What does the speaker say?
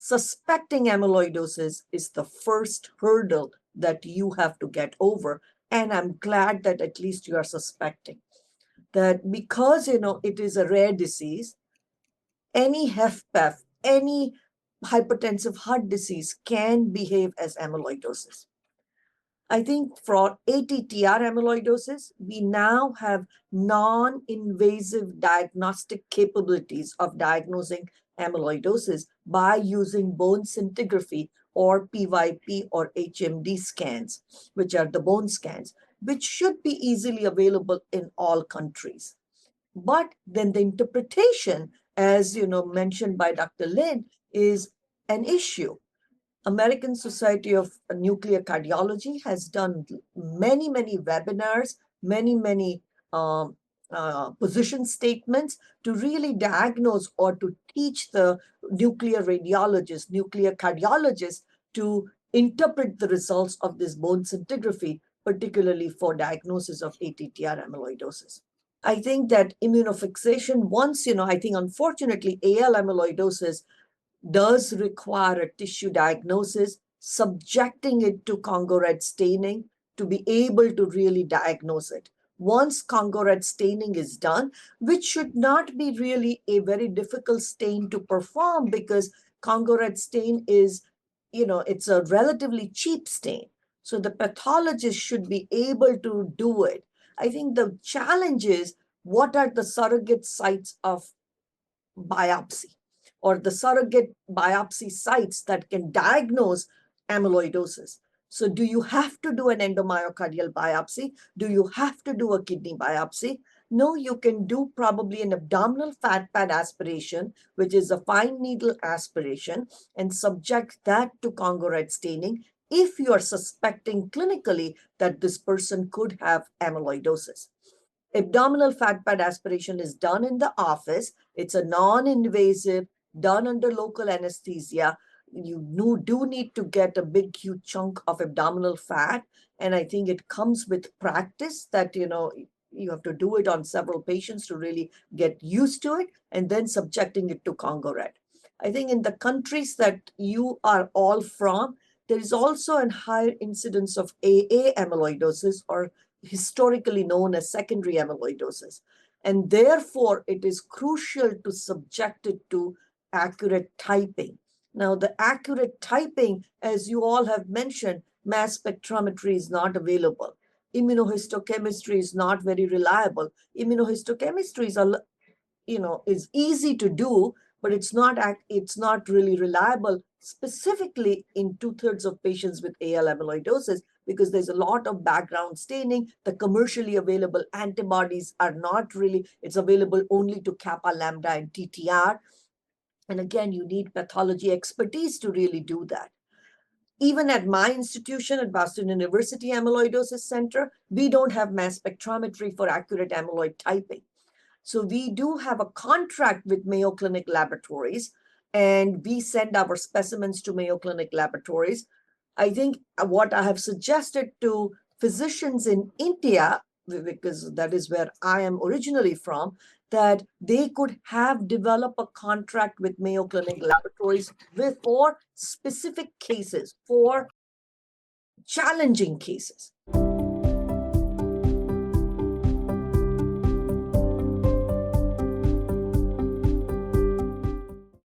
suspecting amyloidosis is the first hurdle that you have to get over. And I'm glad that at least you are suspecting that, because, it is a rare disease. Any HFpEF, any hypertensive heart disease can behave as amyloidosis. I think for ATTR amyloidosis, we now have non-invasive diagnostic capabilities of diagnosing amyloidosis by using bone scintigraphy or PYP or HMD scans, which are the bone scans, which should be easily available in all countries. But then the interpretation, as mentioned by Dr. Lin, is an issue. American Society of Nuclear Cardiology has done many, many webinars, many position statements to really diagnose or to teach the nuclear radiologists, nuclear cardiologists to interpret the results of this bone scintigraphy, particularly for diagnosis of ATTR amyloidosis. I think that immunofixation, once, I think unfortunately AL amyloidosis does require a tissue diagnosis, subjecting it to Congo red staining to be able to really diagnose it. Once Congo red staining is done, which should not be really a very difficult stain to perform, because Congo red stain is, it's a relatively cheap stain. So the pathologist should be able to do it. I think the challenge is, what are the surrogate sites of biopsy, or the surrogate biopsy sites that can diagnose amyloidosis? So do you have to do an endomyocardial biopsy? Do you have to do a kidney biopsy? No, you can do probably an abdominal fat pad aspiration, which is a fine needle aspiration, and subject that to Congo red staining if you are suspecting clinically that this person could have amyloidosis. Abdominal fat pad aspiration is done in the office. It's a non-invasive, done under local anesthesia. You do need to get a big, huge chunk of abdominal fat. And I think it comes with practice that, you have to do it on several patients to really get used to it, and then subjecting it to Congo red. I think in the countries that you are all from, there is also a higher incidence of AA amyloidosis, or historically known as secondary amyloidosis. And therefore, it is crucial to subject it to accurate typing. Now, the accurate typing, as you all have mentioned, mass spectrometry is not available. Immunohistochemistry is not very reliable. Immunohistochemistry is easy to do, but it's not really reliable, specifically in 2/3 of patients with AL amyloidosis, because there's a lot of background staining. The commercially available antibodies are not really, it's available only to kappa, lambda, and TTR. And again, you need pathology expertise to really do that. Even at my institution at Boston University Amyloidosis Center, we don't have mass spectrometry for accurate amyloid typing. So we do have a contract with Mayo Clinic Laboratories, and we send our specimens to Mayo Clinic Laboratories. I think what I have suggested to physicians in India, because that is where I am originally from, that they could have developed a contract with Mayo Clinic Laboratories for specific cases, for challenging cases.